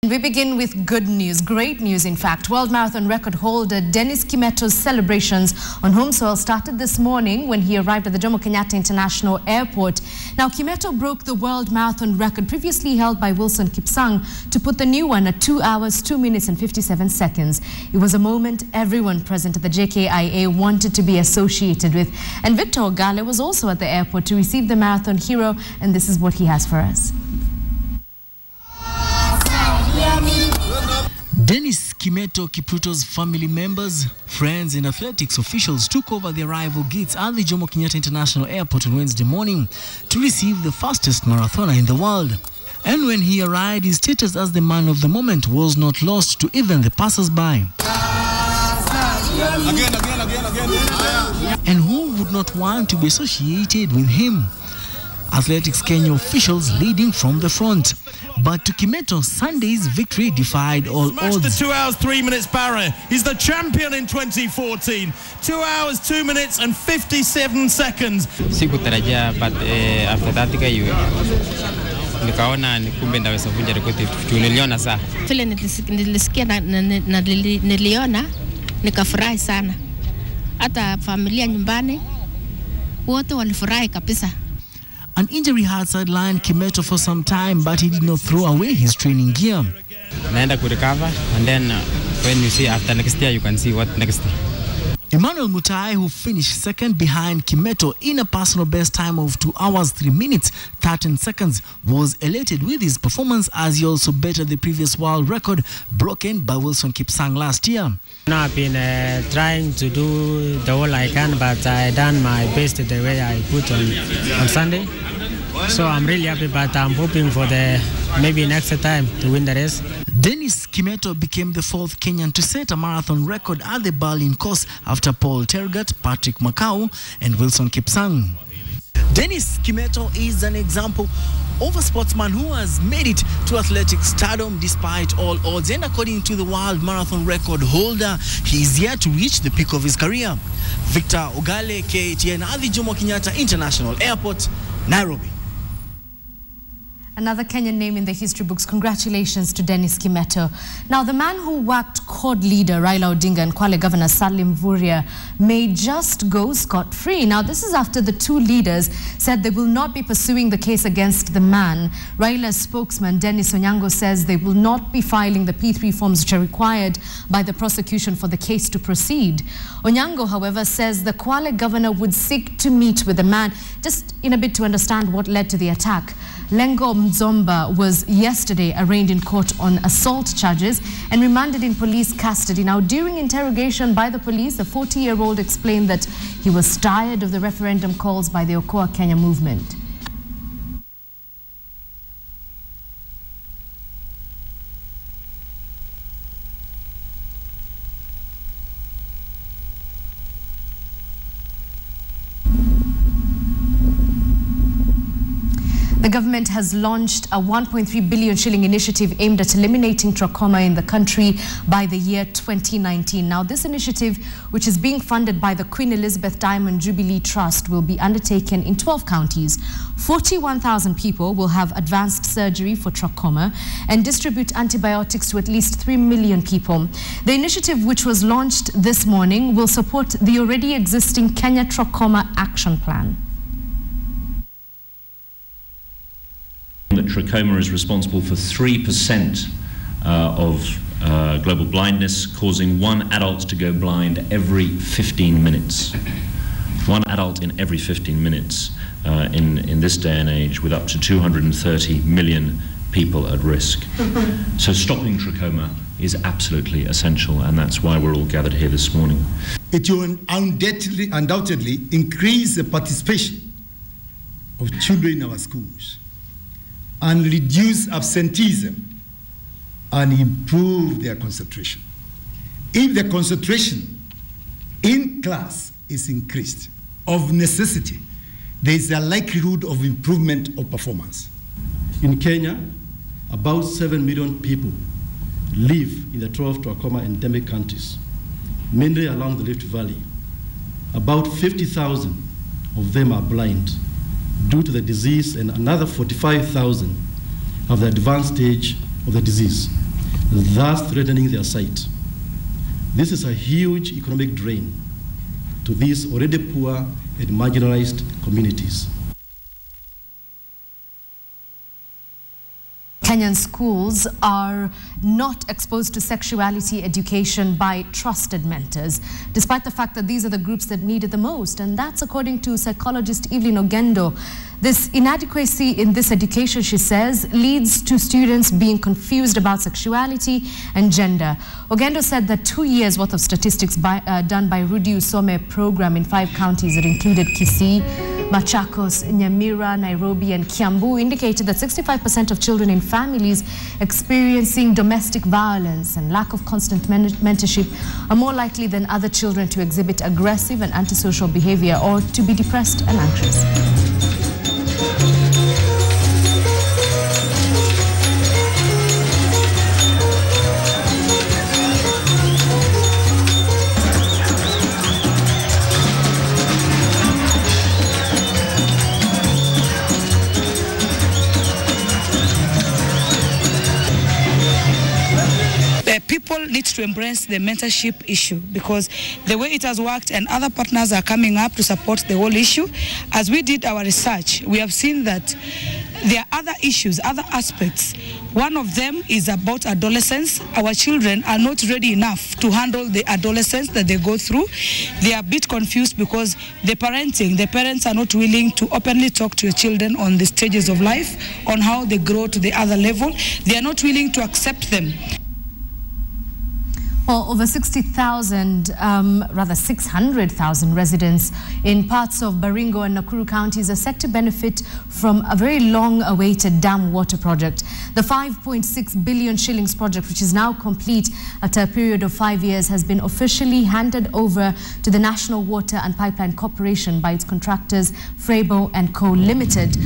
We begin with good news, great news in fact. World Marathon record holder Dennis Kimetto's celebrations on home soil started this morning when he arrived at the Jomo Kenyatta International Airport. Now Kimetto broke the World Marathon record previously held by Wilson Kipsang to put the new one at 2 hours, 2 minutes and 57 seconds. It was a moment everyone present at the JKIA wanted to be associated with. And Victor Kwale was also at the airport to receive the marathon hero, and this is what he has for us. Dennis Kimetto Kipruto's family members, friends and athletics officials took over the arrival gates at the Jomo Kenyatta International Airport on Wednesday morning to receive the fastest marathoner in the world. And when he arrived, his status as the man of the moment was not lost to even the passers-by. And who would not want to be associated with him? Athletics Kenya officials leading from the front. But to Kimetto, Sunday's victory defied all odds. The 2 hours 3 minutes barrier. He's the champion in 2014. 2 hours 2 minutes and 57 seconds. Sikutarajia, but after that nikaona kumbe ndaweza vunja rekodi. Niliona saa. Vile nilisikia na niliona nikafurahi sana. Hata familia nyumbani wote walifurahi kabisa. An injury had sidelined Kimetto for some time, but he did not throw away his training gear. Naenda to recover, and then when you see after next year, you can see what next year. Emmanuel Mutai, who finished second behind Kimetto in a personal best time of 2 hours, 3 minutes, 13 seconds, was elated with his performance as he also bettered the previous world record broken by Wilson Kipsang last year. I've been trying to do the all I can, but I done my best the way I put on Sunday. So I'm really happy, but I'm hoping for the maybe next time to win the race. Dennis Kimetto became the fourth Kenyan to set a marathon record at the Berlin course after Paul Tergat, Patrick Makau and Wilson Kipsang. Dennis Kimetto is an example of a sportsman who has made it to athletic stardom despite all odds, and according to the world marathon record holder, he is yet to reach the peak of his career. Victor Kwale, KTN at the Jomo Kenyatta International Airport, Nairobi. Another Kenyan name in the history books. Congratulations to Dennis Kimetto. Now, the man who whacked CORD leader Raila Odinga and Kwale Governor Salim Vuria may just go scot-free. Now, this is after the two leaders said they will not be pursuing the case against the man. Raila's spokesman, Dennis Onyango, says they will not be filing the P3 forms which are required by the prosecution for the case to proceed. Onyango, however, says the Kwale governor would seek to meet with the man just in a bit to understand what led to the attack. Lengo Mzomba was yesterday arraigned in court on assault charges and remanded in police custody. Now, during interrogation by the police, the 40-year-old explained that he was tired of the referendum calls by the Okoa Kenya movement. The government has launched a 1.3 billion shilling initiative aimed at eliminating trachoma in the country by the year 2019. Now, this initiative, which is being funded by the Queen Elizabeth Diamond Jubilee Trust, will be undertaken in 12 counties. 41,000 people will have advanced surgery for trachoma and distribute antibiotics to at least 3 million people. The initiative, which was launched this morning, will support the already existing Kenya Trachoma Action Plan. That trachoma is responsible for 3% of global blindness, causing one adult to go blind every 15 minutes. One adult in every 15 minutes in this day and age, with up to 230 million people at risk. So stopping trachoma is absolutely essential, and that's why we're all gathered here this morning. It will undoubtedly increase the participation of children in our schools and reduce absenteeism and improve their concentration. If the concentration in class is increased, of necessity, there is a likelihood of improvement of performance. In Kenya, about 7 million people live in the 12 trachoma endemic counties, mainly along the Rift Valley. About 50,000 of them are blind due to the disease, and another 45,000 have the advanced stage of the disease. thus threatening their sight. This is a huge economic drain to these already poor and marginalized communities. Kenyan schools are not exposed to sexuality education by trusted mentors, despite the fact that these are the groups that need it the most. And that's according to psychologist Evelyn Ogendo. This inadequacy in this education, she says, leads to students being confused about sexuality and gender. Ogendo said that 2 years worth of statistics done by Rudi Usome program in 5 counties that included Kisii, Machakos, Nyamira, Nairobi and Kiambu indicated that 65% of children in families experiencing domestic violence and lack of constant mentorship are more likely than other children to exhibit aggressive and antisocial behavior or to be depressed and anxious. People need to embrace the mentorship issue because the way it has worked and other partners are coming up to support the whole issue. As we did our research, we have seen that there are other issues, other aspects. One of them is about adolescence. Our children are not ready enough to handle the adolescence that they go through. They are a bit confused because the parents are not willing to openly talk to your children on the stages of life, on how they grow to the other level. They are not willing to accept them. Well, over 600,000 residents in parts of Baringo and Nakuru counties are set to benefit from a very long-awaited dam water project. The 5.6 billion shillings project, which is now complete after a period of 5 years, has been officially handed over to the National Water and Pipeline Corporation by its contractors, Frabo and Co. Limited.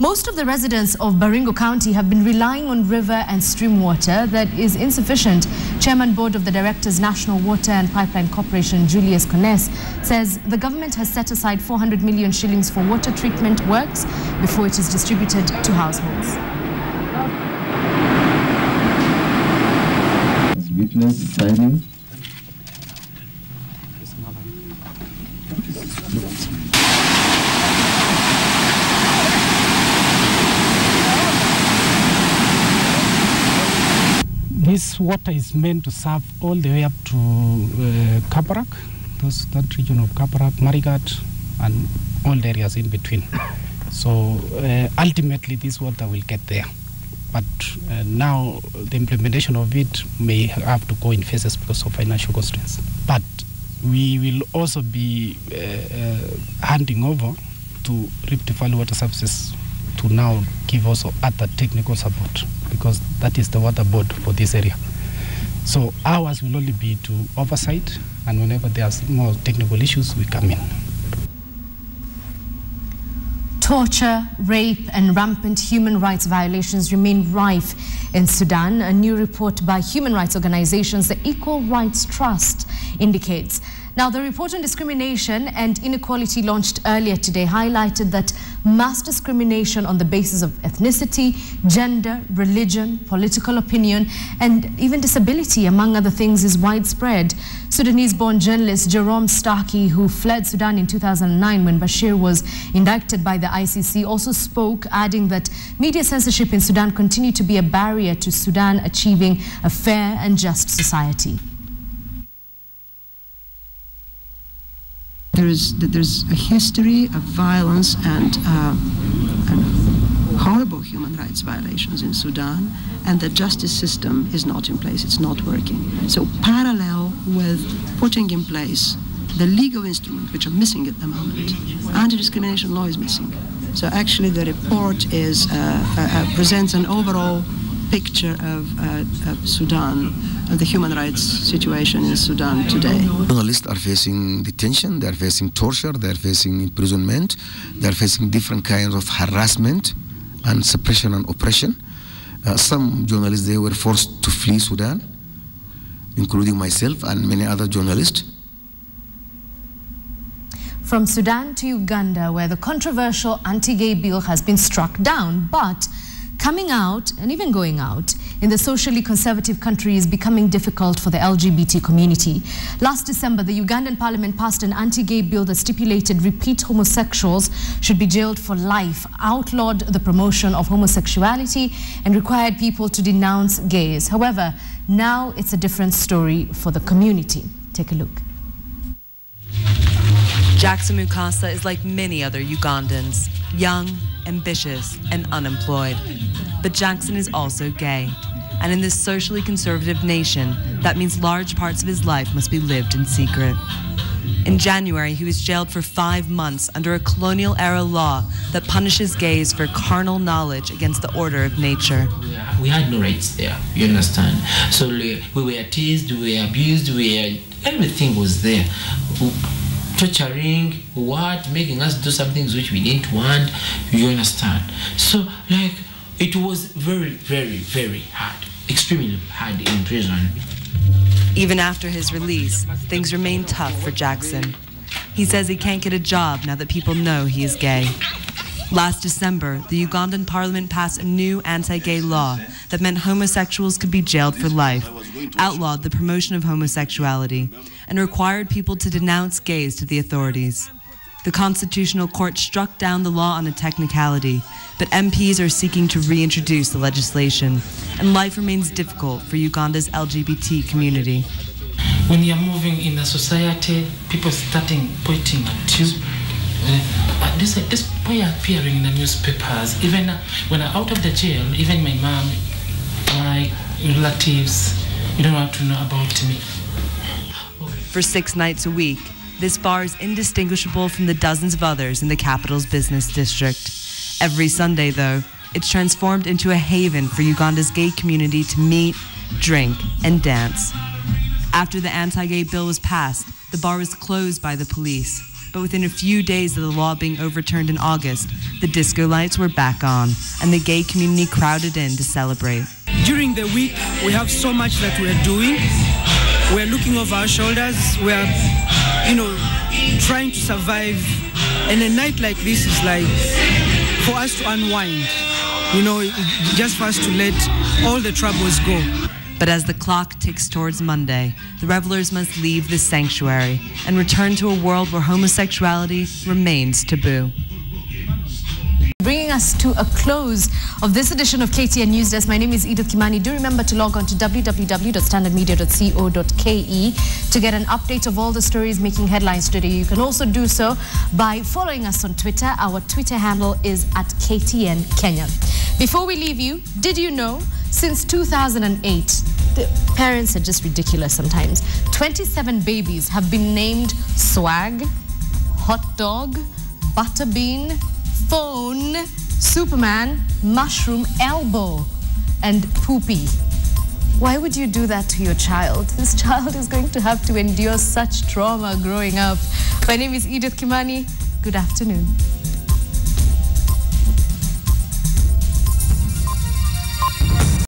Most of the residents of Baringo County have been relying on river and stream water that is insufficient. Chairman Board of the Directors, National Water and Pipeline Corporation, Julius Kones, says the government has set aside 400 million shillings for water treatment works before it is distributed to households. As witness signing. This water is meant to serve all the way up to Kabarak, that region of Kabarak, Marigat, and all the areas in between. So ultimately this water will get there. But now the implementation of it may have to go in phases because of financial constraints. But we will also be handing over to Rift Valley Water Services to now give also other technical support, because that is the water board for this area. So ours will only be to oversight, and whenever there are more technical issues, we come in. Torture, rape and rampant human rights violations remain rife in Sudan. A new report by human rights organizations, the Equal Rights Trust, indicates. Now, the report on discrimination and inequality launched earlier today highlighted that mass discrimination on the basis of ethnicity, gender, religion, political opinion, and even disability, among other things, is widespread. Sudanese-born journalist Jerome Starkey, who fled Sudan in 2009 when Bashir was indicted by the ICC, also spoke, adding that media censorship in Sudan continued to be a barrier to Sudan achieving a fair and just society. There's a history of violence and horrible human rights violations in Sudan, and the justice system is not in place, it's not working. So parallel with putting in place the legal instruments which are missing at the moment, anti-discrimination law is missing. So actually the report is presents an overall picture of Sudan, the human rights situation in Sudan today. Journalists are facing detention, they are facing torture, they are facing imprisonment, they are facing different kinds of harassment and suppression and oppression. Some journalists, they were forced to flee Sudan, including myself and many other journalists. From Sudan to Uganda, where the controversial anti-gay bill has been struck down, but coming out and even going out in the socially conservative country is becoming difficult for the LGBT community. Last December, the Ugandan parliament passed an anti-gay bill that stipulated repeat homosexuals should be jailed for life, outlawed the promotion of homosexuality, and required people to denounce gays. However, now it's a different story for the community. Take a look. Jackson Mukasa is like many other Ugandans, young, ambitious, and unemployed. But Jackson is also gay. And in this socially conservative nation, that means large parts of his life must be lived in secret. In January, he was jailed for 5 months under a colonial-era law that punishes gays for carnal knowledge against the order of nature. We had no rights there, you understand? So we were teased, we were abused, everything was there. Torturing, making us do some things which we didn't want, you understand? So, it was very, very, very hard, extremely hard in prison. Even after his release, things remain tough for Jackson. He says he can't get a job now that people know he is gay. Last December, the Ugandan parliament passed a new anti-gay law that meant homosexuals could be jailed for life, outlawed the promotion of homosexuality, and required people to denounce gays to the authorities. The Constitutional Court struck down the law on a technicality, but MPs are seeking to reintroduce the legislation, and life remains difficult for Uganda's LGBT community. When you're moving in a society, people starting pointing at you. This boy appearing in the newspapers, even when I'm out of the jail, even my mom, my relatives, you don't want to know about me. For 6 nights a week, this bar is indistinguishable from the dozens of others in the capital's business district. Every Sunday, though, it's transformed into a haven for Uganda's gay community to meet, drink, and dance. After the anti-gay bill was passed, the bar was closed by the police. But within a few days of the law being overturned in August, the disco lights were back on, and the gay community crowded in to celebrate. During the week, we have so much that we're doing. We're looking over our shoulders. We're, trying to survive. And a night like this is like for us to unwind, just for us to let all the troubles go. But as the clock ticks towards Monday, the revelers must leave this sanctuary and return to a world where homosexuality remains taboo. Bringing us to a close of this edition of KTN Newsdesk, my name is Edith Kimani. Do remember to log on to www.standardmedia.co.ke to get an update of all the stories making headlines today. You can also do so by following us on Twitter. Our Twitter handle is @KTN Kenya. Before we leave you, did you know since 2008, the parents are just ridiculous sometimes, 27 babies have been named Swag, Hot Dog, Butterbean, Phone, Superman, Mushroom, Elbow, and Poopy. Why would you do that to your child? This child is going to have to endure such trauma growing up. My name is Edith Kimani. Good afternoon.